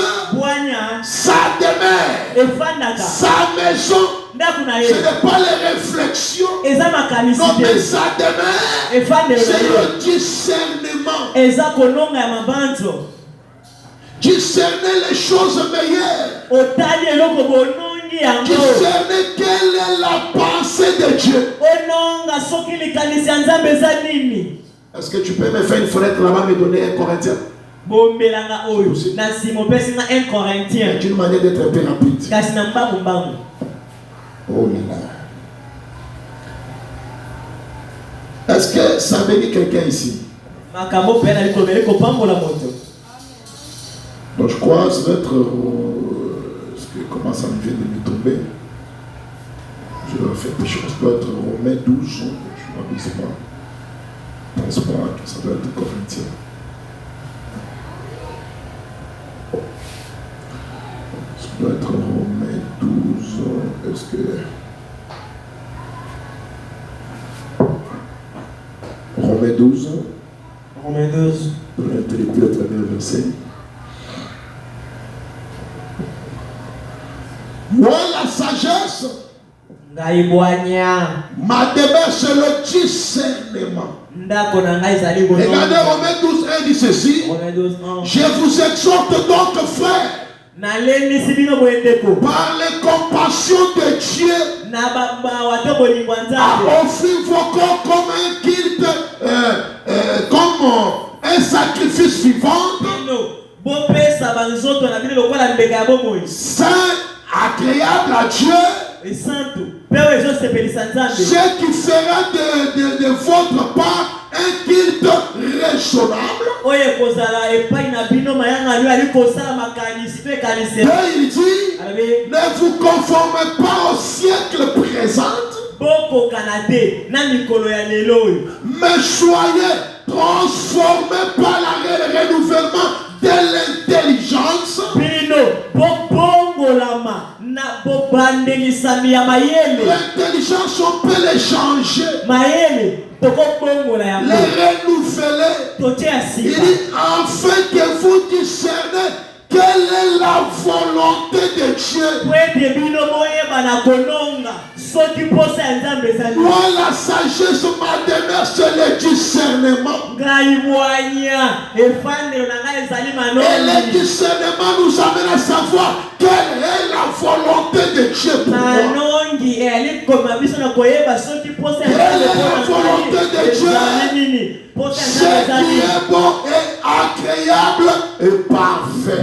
sa demeure, sa maison, ce n'est pas les réflexions, non, mais sa demeure, c'est le discernement. Discerner les choses meilleures. Discerner quelle est la pensée de Dieu. Est-ce que tu peux me faire une fenêtre là-bas, me donner un Corinthien? C'est une manière d'être un peu rapide. Oh là là. Est-ce que ça bénit quelqu'un ici? Donc je crois que ça va être... comment ça me vient de me tomber? Je dois faire des choses. Ça doit être Romains 12. Je ne pense pas que ça doit être Corinthiens. Ça doit être Romains 12. Est-ce que... Romains 12. Romains 12. Le premier verset. Moi, la sagesse, ma demeure, c'est le discernement. Regardez Romains 12, 1 dit ceci. Je vous exhorte donc, frères, par les compassions de Dieu, à offrir vos corps comme un culte, comme un sacrifice vivant, saint, agréable à Dieu, ce qui fera de votre part un culte raisonnable. Et il dit, ne vous conformez pas au siècle présent, mais soyez transformés par le renouvellement de l'intelligence. L'intelligence, on peut les changer, les renouveler. Il dit, afin que vous discernez quelle est la volonté de Dieu. Moi, la sagesse, ma demeure, c'est le discernement. Et le discernement nous amène à savoir quelle est la volonté de Dieu pour moi. Quelle est la volonté de Dieu? Ce qui est bon et agréable et parfait.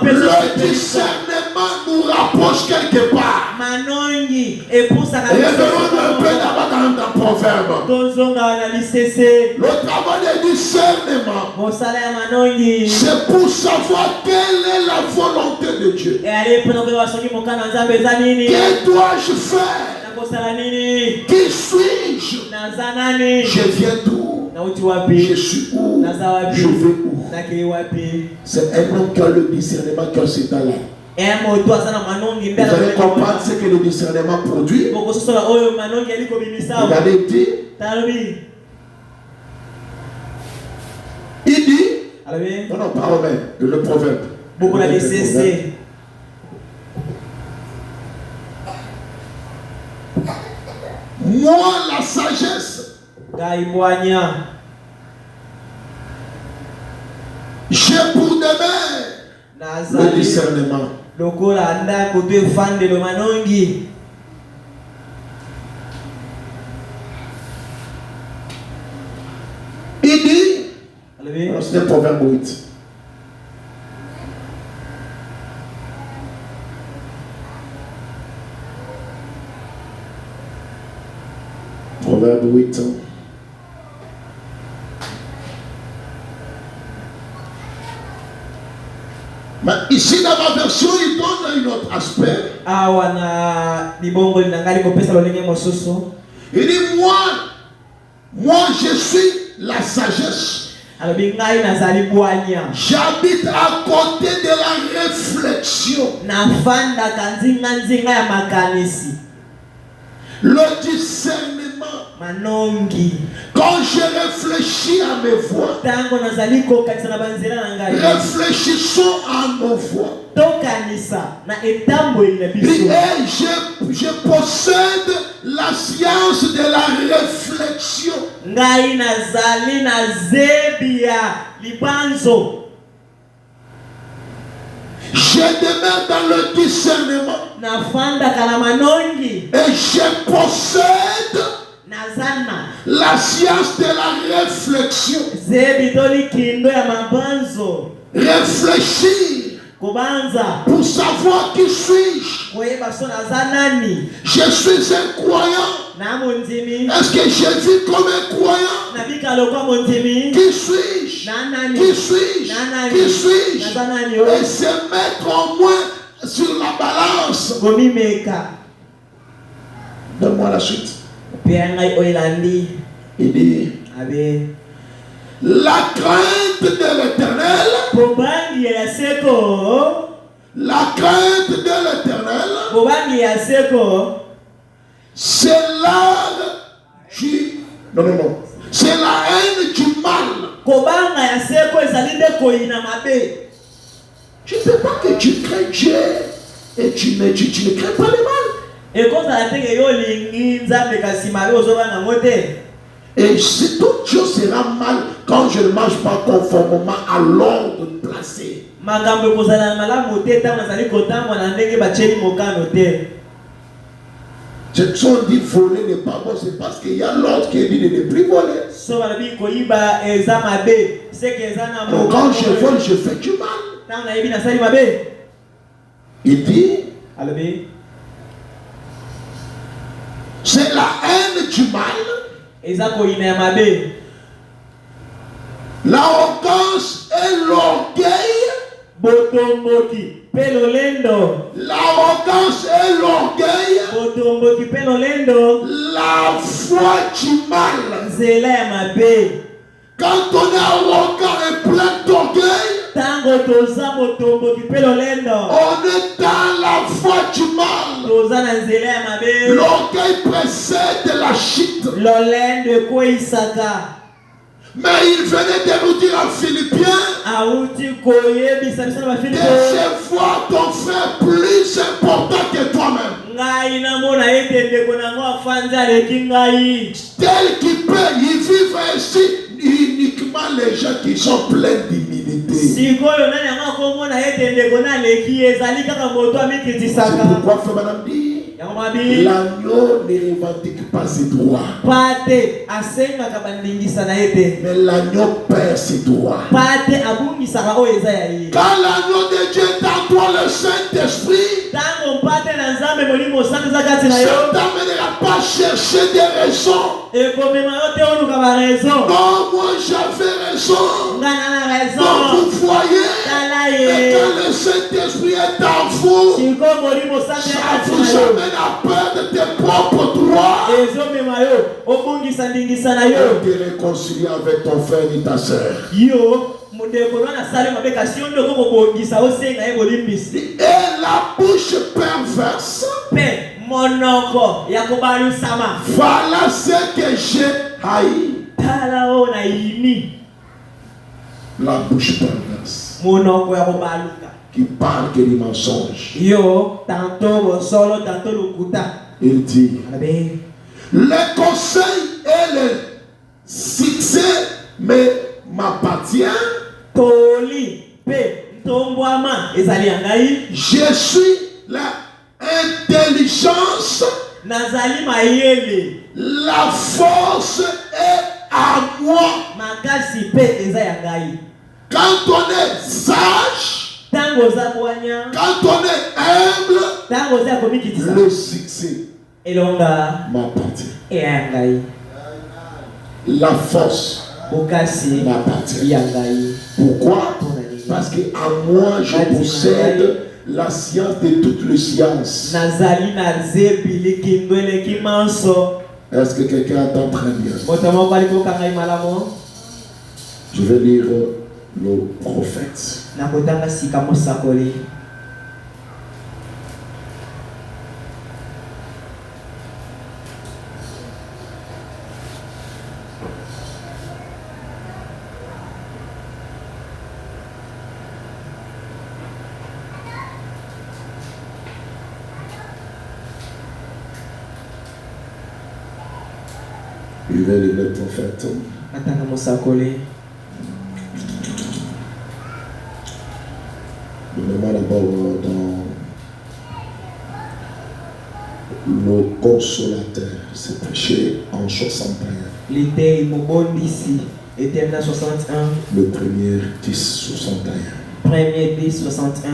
Le discernement nous rapproche quelque part. Revenons un peu d'abord dans Proverbe. Le travail de discernement, c'est pour savoir quelle est la volonté de Dieu. Que dois-je faire? Qui suis-je? Je viens d'où? Je suis où? Je vais où? C'est un homme qui a le discernement qui a ce talent. Vous allez comprendre ce que le discernement produit. Regardez, il dit, non, pas Romain, le proverbe. Moi, la sagesse, j'ai pour demain le discernement. Il dit, c'est Proverbe 8. Proverbe 8. Mais ici dans ma version, il donne un autre aspect. Il dit, moi je suis la sagesse. J'habite à côté de la réflexion. Le discernement. Quand je réfléchis à mes voix, réfléchissons à nos voix. Et je possède la science de la réflexion. Je demeure dans le discernement. Et je possède la science de la réflexion. Réfléchir pour savoir qui suis-je. Je suis un croyant. Est-ce que je vis comme un croyant? Qui suis-je? Qui suis-je? Qui suis-je? Et se mettre au moins sur la balance. Donne-moi la suite. Il dit la crainte de l'Éternel. La crainte de l'Éternel. C'est l'art du. Non. C'est la haine du mal. Tu ne sais pas que tu crains Dieu et tu ne crains pas le mal. Et si toute chose sera mal quand je ne mange pas conformément à l'ordre placé. Si on dit voler n'est pas bon, c'est parce qu'il y a l'ordre qui dit de ne plus voler. Donc quand je vole, je fais du mal. Il dit c'est la haine du mal, l'arrogance et l'orgueil. L'arrogance et l'orgueil, la foi du mal. Quand on est arrogant et plein d'orgueil, on est dans la foi du mal. L'orgueil précède la chute. Mais il venait de nous dire en Philippiens que je vois ton frère plus important que toi-même. Tel qu'il peut y vivre ainsi, uniquement les gens qui sont pleins d'humilité. C'est pourquoi frère madame dit l'agneau ne revendique pas ses droits. Mais l'agneau perd ses droits. Quand l'agneau de Dieu est en toi, le Saint-Esprit, ça ne t'amènera pas chercher des raisons. Non, moi j'avais raison. Donc vous voyez, et quand le Saint-Esprit est en vous, ça vous amène à perdre tes propres droits. Et te réconcilier avec ton frère et ta soeur. Et la bouche perverse, voilà ce que j'ai haï. La bouche perverse qui parle que des mensonges. Il dit les conseils et les succès m'appartiennent. Je suis l'intelligence. La force est à moi. Quand on est sage, quand on est humble, le succès m'appartient. La force m'appartient. Pourquoi? Parce qu'à moi je possède la science de toutes les sciences. Est-ce que quelqu'un entend très bien? Je vais lire le prophète. Je vais lire le prophète. Donnez-moi d'abord dans le consolateur, c'est prêché en 61. L'été mon d'ici était en 61. Le premier 10 61. Premier 10 61.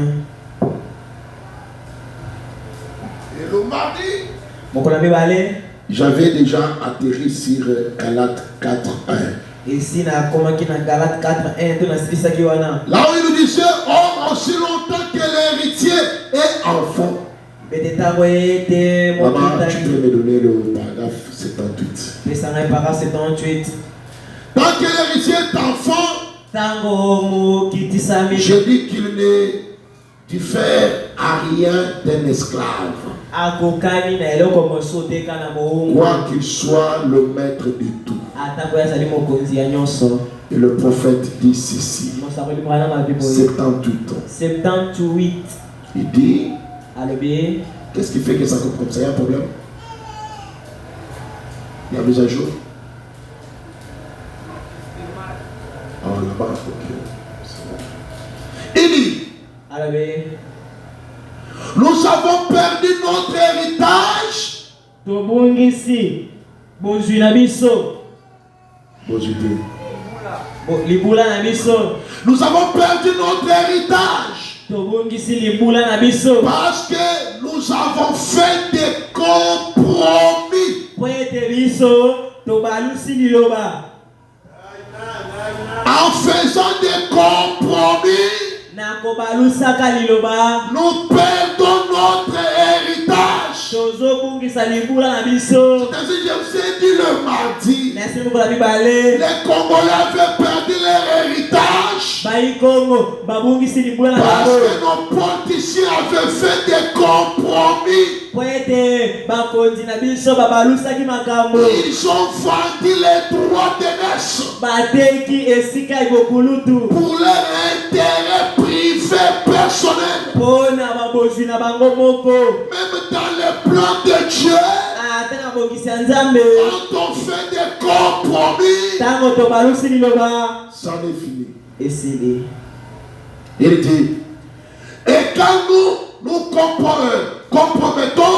Et le mardi, mon collègue balé. J'avais déjà atterri sur Galates 4.1. Et si na comment qui na Galates 4.1 tout na ça qui wana. Là où il nous disait, or aussi longtemps que l'héritier est enfant. Maman, tu peux me donner le paragraphe 78. Mais ça n'est pas 78. Tant que l'héritier est enfant, je dis qu'il ne diffère à rien d'un esclave. Quoi qu'il soit le maître de tout. Et le prophète dit ceci. 78. Il dit, qu'est-ce qui fait que ça coupe comme ça? Il y a un problème? Il y a mise à jour? Ah, là-bas, ok. Il dit, nous avons perdu notre héritage. Nous avons perdu notre héritage. Parce que nous avons fait des compromis. En faisant des compromis, nous perdons notre héritage. C'est-à-dire, je vous ai dit le mardi, les Congolais avaient perdu leur héritage parce que nos politiciens avaient fait des compromis. Ils ont vendu les droits de naissance pour leur intérêt privé personnel. Même dans le plan de Dieu, quand on fait des compromis, ça n'est fini. Il dit, et quand nous compromettons,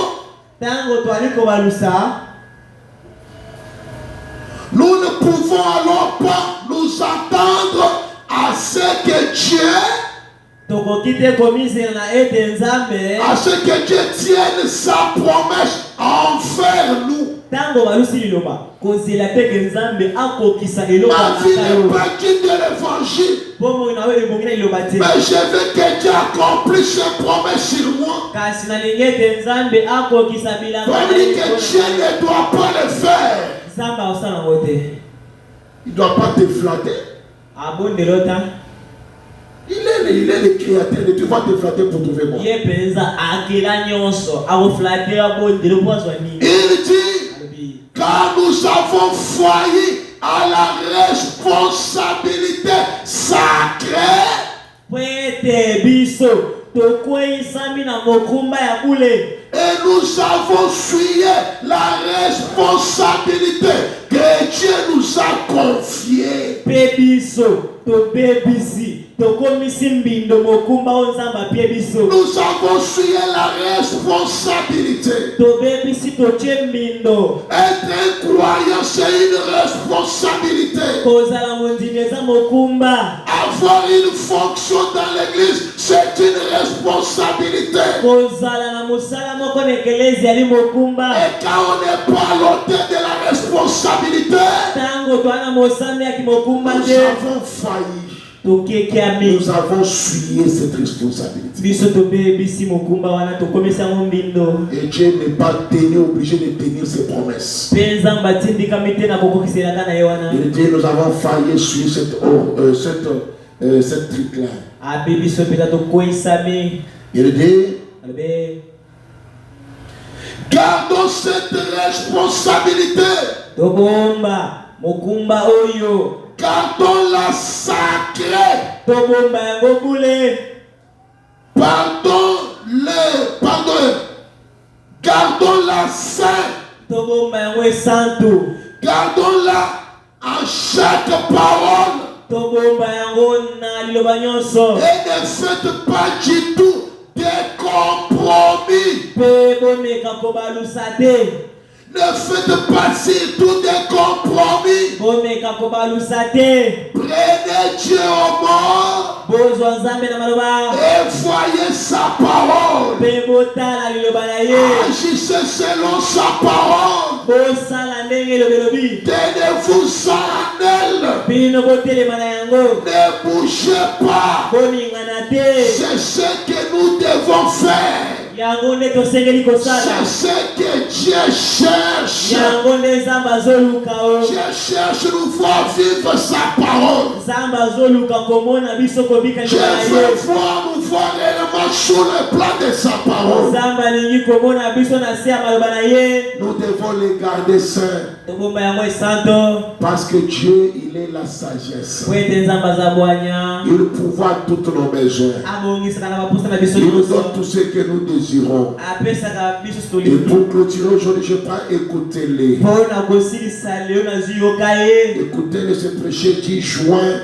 nous ne pouvons alors pas nous attendre à ce que Dieu tienne sa promesse envers nous. Ma vie n'est pas quitte de l'évangile, mais je veux que Dieu accomplisse ses promesses sur moi. Famille, que Dieu ne doit pas le faire. Il ne doit pas te flatter. Il est le créateur, tu vas te flatter pour trouver moi. Il dit, car nous avons failli à la responsabilité sacrée. Et nous avons fuyé la responsabilité que Dieu nous a confiée. Nous avons fuyé la responsabilité. Être un croyant, c'est une responsabilité. Avoir une fonction dans l'église, c'est une responsabilité. Et quand on n'est pas à l'auteur de la responsabilité, nous avons failli. nous avons suivi cette responsabilité. Et Dieu n'est pas obligé de tenir ses promesses. Et Dieu, nous avons failli suivre cette truc-là. Il dit, gardons cette responsabilité. Gardons-la sacrée. Gardons-la sainte. Gardons-la en chaque parole. Et ne faites pas du tout des compromis. Ne faites pas du tout des compromis. Prenez Dieu au mort et voyez sa parole. Agissez selon sa parole. Tenez-vous en elle. Ne bougez pas. C'est ce que nous devons faire. C'est ce que Dieu cherche. Dieu cherche nous voir vivre sa parole. Dieu veut voir nous voir réellement sur le plan de sa parole. Nous devons les garder saints. Parce que Dieu, il est la sagesse. Il pourvoit toutes nos besoins. Il nous donne tout ce que nous désirons. Et pour clôturer aujourd'hui, je pas écouter-les. Écoutez-les se prêcher 10 juin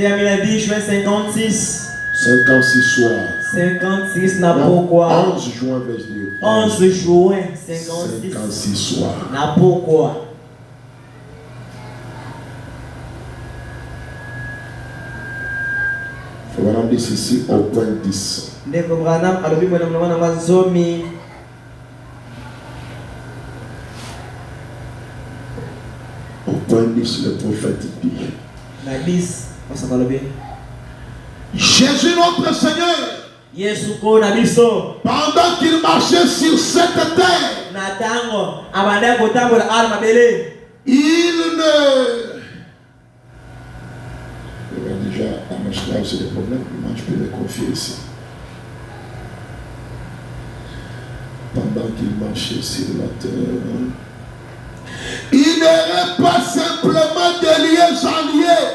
56. 56 soirs. 56 n'a pourquoi. 11 juin, verset 2. 11 juin 56 soirs. N'a pourquoi. Voilà ceci au point 10. Au point 10, le prophète dit. Jésus notre Seigneur, pendant qu'il marchait sur cette terre, il ne... Déjà, à ma cheval, c'est des problèmes, moi je peux me confier ici. Pendant qu'il marchait sur la terre, il n'aurait pas simplement de liens en liens.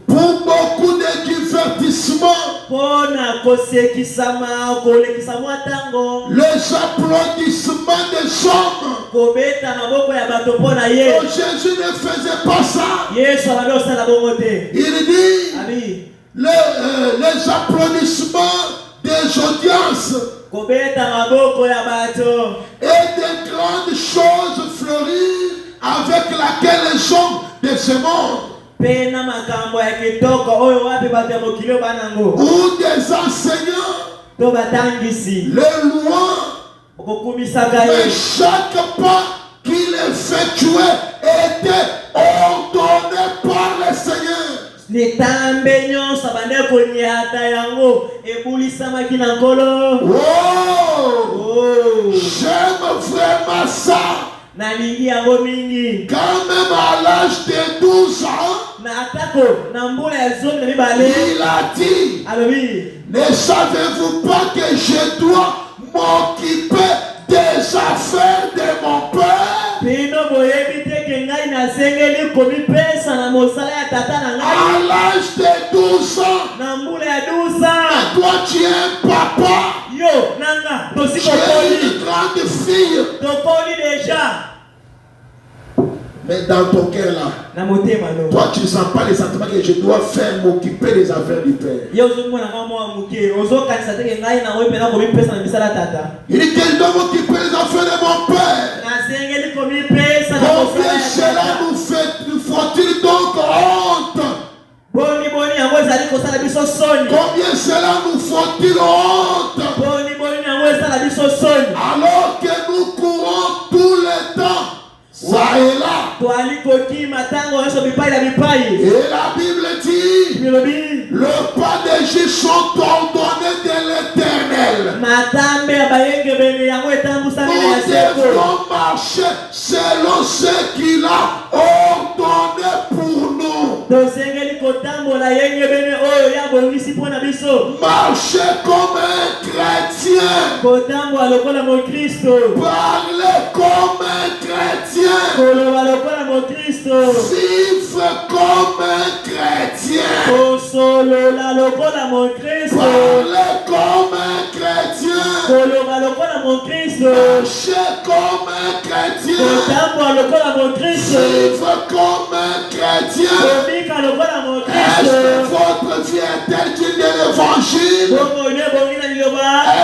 Pour beaucoup de divertissements, les applaudissements des hommes. Oh, Jésus ne faisait pas ça. Il dit les applaudissements des audiences et des grandes choses fleurir avec laquelle les hommes de ce monde ou des enseignants les louanges, mais chaque pas qu'il effectuait était ordonné par le Seigneur. Oh, j'aime vraiment ça. Quand même à l'âge de 12 ans, il a dit, ne savez-vous pas que je dois m'occuper des affaires de mon père? À l'âge de 12 ans, toi tu es un papa, tu es une grande fille. Mais dans ton cœur là, toi tu ne sens pas les sentiments que je dois faire m'occuper des affaires du Père. Il dit qu'il doit m'occuper des affaires de mon Père. Combien cela nous faut-il donc honte? Combien cela nous faut-il honte? Alors que nous courons tout le temps Et la Bible dit, le pas des justes sont ordonnés de l'Éternel. Nous devons marcher selon ce qu'il a ordonné pour nous. Marcher comme un chrétien. Parler comme un chrétien. Vivre comme un chrétien. Parler comme un chrétien. Marcher comme un chrétien. Vivre comme un chrétien. Est-ce que votre vie est-elle digne de l'évangile?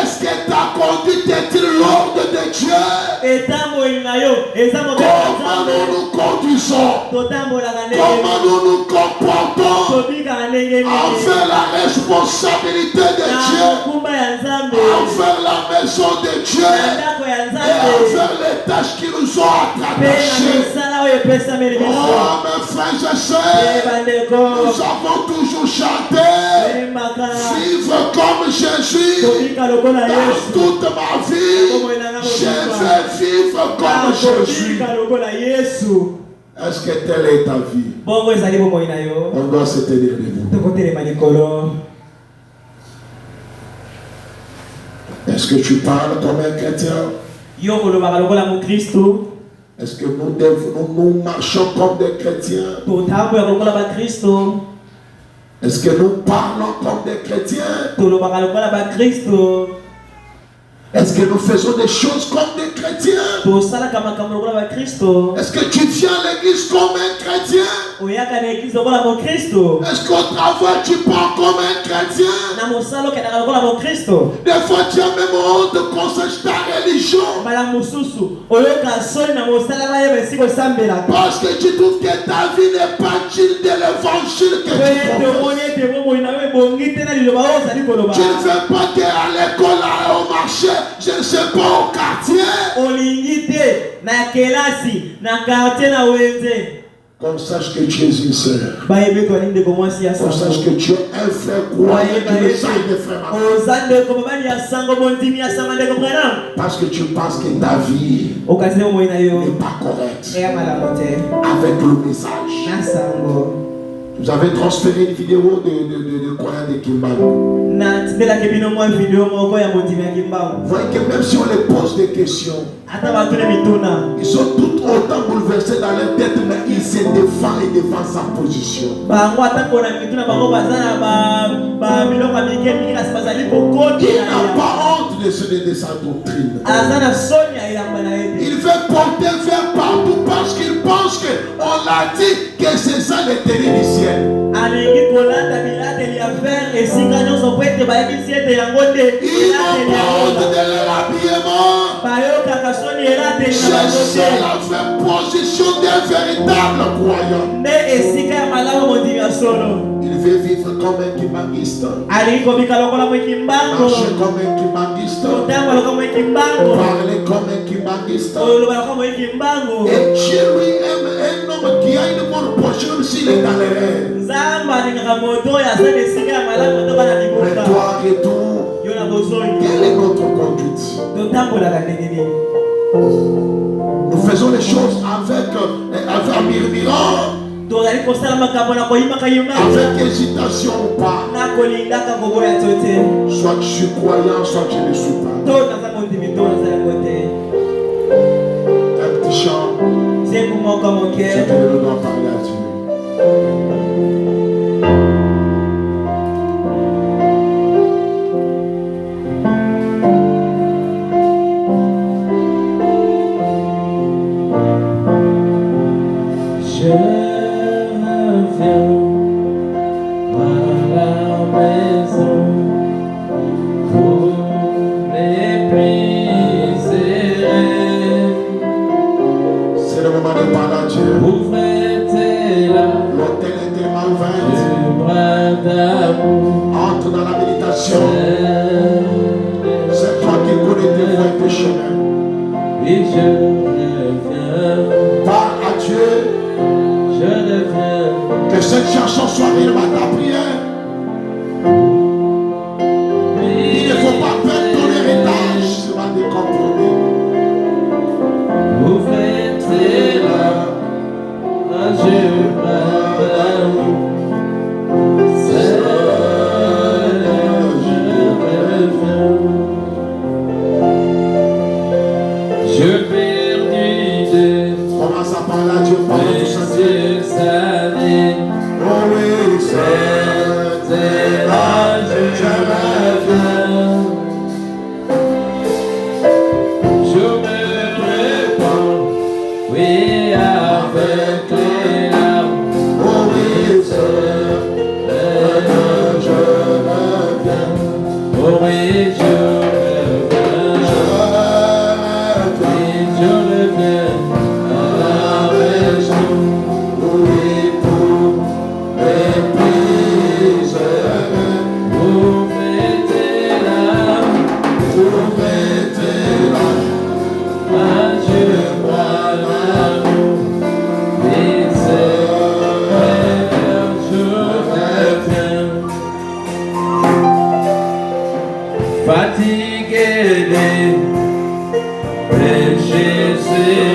Est-ce que ta conduite est-il l'ordre de Dieu? Comment nous nous conduisons? Comment nous nous comportons envers la responsabilité de Dieu, envers la maison de Dieu et envers les tâches qui nous ont attachés? Oh mes frères et sœurs, nous avons toujours chanté vivre comme Jésus. Dans toute ma vie, je vais vivre comme Jésus. Est-ce que telle est ta vie? On doit se tenir debout. Est-ce que tu parles comme un chrétien? Est-ce que nous marchons comme des chrétiens? Est-ce que nous parlons comme des chrétiens? Est-ce que nous faisons des choses comme des chrétiens? Est-ce que tu viens à l'église comme un chrétien? Est-ce qu'au travail tu parles comme un chrétien? Des fois tu as même honte de conseiller ta religion. Parce que tu trouves que ta vie n'est pas digne de l'évangile que tu professes. Tu ne veux pas qu'à l'école, au marché, je ne sais pas, au quartier. Qu'on sache que tu es une sœur. Qu'on sache que tu es un frère croyant qui ne sache des frères. Parce que tu penses que ta vie n'est pas correcte avec le message. Vous avez transféré une vidéo de croyants de Kimbangu. Vous voyez que même si on les pose des questions, ils sont tout autant bouleversés dans leur tête, mais ils se défendent et défendent sa position. Il n'a pas honte de sa doctrine. Il veut porter vers partout parce qu'il pense qu'on l'a dit que c'est ça l'éternel du ciel. Il n'a pas honte de leur habillement. C'est la vraie position d'un véritable croyant. Il veut vivre comme un kimbanguiste. Marcher comme un kimbanguiste. Parler comme un kimbanguiste. Et Dieu lui aime un homme qui a une bonne posture même s'il est dans l'erreur. Mais toi, retour, quelle est notre conduite? Nous faisons les choses avec murmurant, avec hésitation ou pas. Soit je suis croyant, soit je ne suis pas. Un petit chant. C'est que nous doit parler à Dieu. Entre dans la méditation. C'est toi qui connais tes voies et tes chemins. Parle à Dieu. cette chanson soit réellement ta prière. Il ne faut pas perdre ton héritage. Tu vas décomposer. Vous faites là, je fatigué de prêcher.